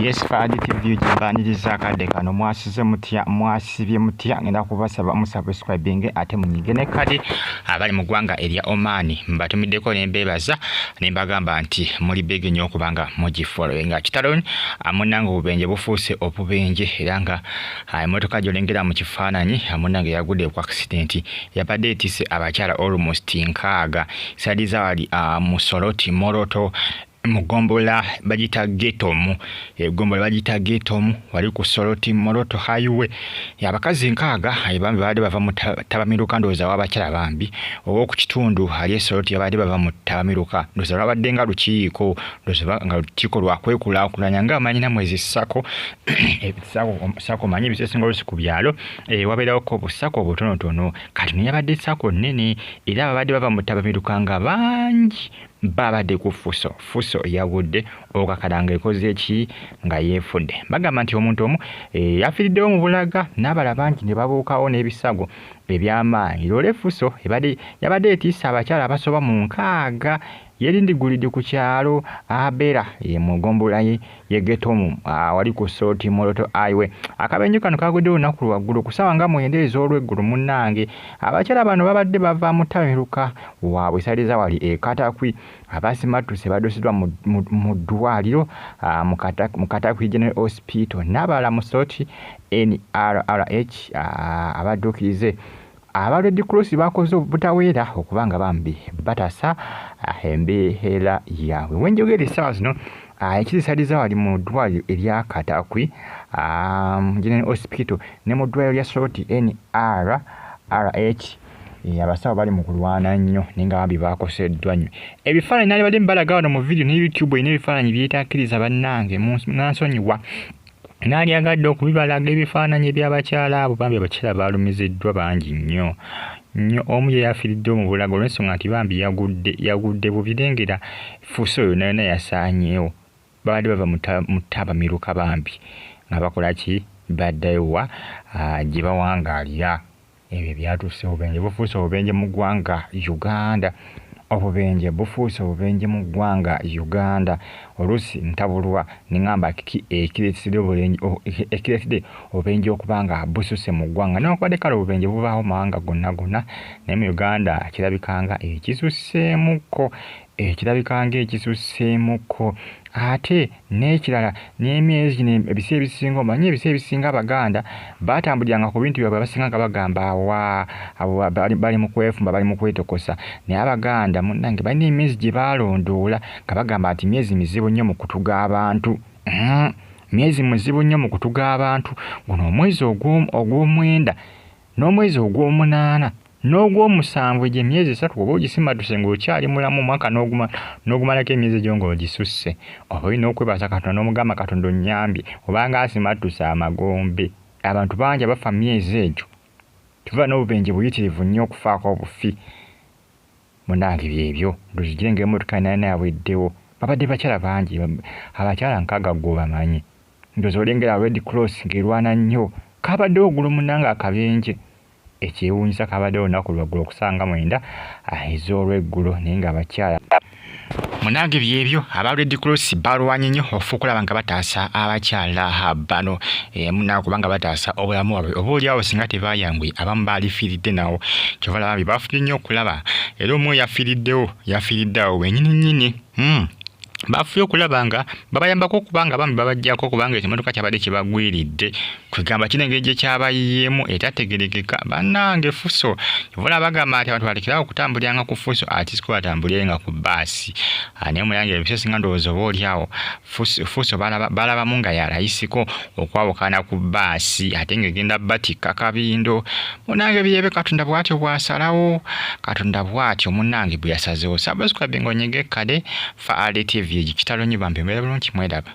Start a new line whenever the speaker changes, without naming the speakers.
Yes, Fadi TV jibaniriza akadde kano mwasibye mutya ngenda kubasaba musubscribing ate munyige ne kadi abali mu ggwanga erya Oman mbatumiddeko nembebaza nembagamba nti muli bege nnyo okubanga mugifollowinga kitalo amunanga obubenje bufuuse obubenje era nga emotoka gyolengera mu kifaananyi amunanga yagudde ku accident yabadde etise abakyala almost nkaaga sadiza wali mu Soroti Moroto Mugombola bagita getomu Gombola bagita getomu wali ku Soroti Moroto highway abakazi nkaaga bambi baade bava mu Tabamiruka ndoza wabakyala bambi owo ku kitundu ali Soroti baade bava mu Tabamiruka ndoza babadde nga lukiiko ndoza nga lukiiko lwakwekulakulanya nga amanyina mwezi ssako sako manyi bisesinga olusiku byalo wabeerawo ko busako obutonotono kati nyabadde ssako nnene era babadde bava mu Tabamiruka nga bangi babadde ku fuso yawudde okakalanga ekoze eki nga yefudde bagamba nti omuntu omu yafiriddewo mu Bulaga n'abala bangi ne babuukawo n'ebisago ebyamaanyi lole fuso yabadde etiisa abakyala abasoba mu nkaaga yerindigulidde ku kyalo Abera mu Gombola ye getomu wali ku Soroti Moroto highway akabenje kano kagudde olunaku lwaggulu kusaawa nga mwendeza olw'eggulu munnange abakyala bano babadde bava mu Tabamiruka waabwe saliza wali Katakwi abasimatuse badusiddwa mu ddwaliro mu Katakwi General Hospital n'abalala mu Soroti NRRH abaddukirize aba Red Cross bakoze obutaweera okubanga bambi batasa embeera yaabwe wenjogera essaawa zino ekizisaliza wali mu ddwaliro erya Katakwi General Hospital ne mu ddwaliro lya Soroti NRRH abasawo bali mu kulwana nnyo nenga bambi bakoseddwa nnyo ebifaananyi nali badde mbalaga wano mu video ne YouTube erina ebifaananyi byetakkiriza bannange nansonyiwa nali agadde okubibalaga ebifaananyi by'abakyala abo bambi abakyala balumiziddwa bangi nnyo omu ye yafiiriddewo mu Bulaga olw'ensonga nti bambi yagudde bubirengera fuso oyo nayo yasaanyeewo babadde bava mu Tabamiruka bambi nga bakola ki baddayowa gye bawangaalira ebyo byatuuse obubenje bufuuse obubenje mu ggwanga Uganda obubenje bufuuse obubenje mu ggwanga Uganda oluusi ntabulwa ningamba kiki ekireetedde obubenje okubanga bususe mu ggwanga newankubadde kale obubenje bubaawo mawanga gonna naye mu Uganda kirabikanga ekisuseemuko ate n'ekirala n'emyezi ebiseera ebisinga omanyi ebiseera ebisinga Abaganda batambuliranga ku bintu byabwe basinga nga bagamba bali mu kwefumba bali mu kwetokosa naye Abaganda munnange balina emyezi gye balondoola nga bagamba nti myezi mizibu nnyo mu kutuga abantu myezi muzibu nnyo mu kutuga abantu guno omwezi ogw'omwenda n'omwezi ogw'omunaana n'ogw'omusanvu egyo emyezi 3 oba ogisimatuse ng'okyali mulamu omwaka n'ogumalako emyezi egyo ng'ogisusse oba olina okwebaza Katonda n'omugamba Katonda onnyambye obanga asimatuse amagombe abantu bangi abafa myezi egyo tuva n'obubenje buyitirivu nnyo okufaako obufi munnange byebyo ndozigire ng'emmotoka nayo yabweddewo babadde bakyala bangi abakyala nkaaga gwobamanyi ndoza olengera Red Cross ng'erwana nnyo kabaddewo ogulu munnange akabenje ekyewuunyisa kabaddewo olunaku lwaggulu okusanga mwenda ez'olweggulo naye nga abakyala munange byebyo aba Red Cross balwanye nnyo okulaba nga bataasa abakyala bano munange kubanga bataasa obulamu bwabwe oba oliawo singa tebayanguye abamu baalifiiridde nawo kyova laba baafudde nnyo okulaba era omu yafiiriddeawo wennyini bafuye okulaba nga babayambako okubanga bambi babajjako okubanga ekimotoka kyabadde kyebagwiridde kwegamba kinengeri gye kyabayiyeemu etategerekeka bannange fuso vola bagamba nti abantu balekerawo okutambuliranga ku fuso ati siko batambulirenga ku bbaasi naye mulange ebisesi nga ndowooza oba oliawo fuso balabamu nga yalayisiko okwawukana ku bbaasi ate ng'egenda batikka kabindo munnange byebe Katonda bw'atyo bw'asalawo Katonda bw'atyo munnange bwe yasazeewo subscribe ng'onyige kade Fadi TV kitalo nnyo bambi mbeera bulungi mwedaba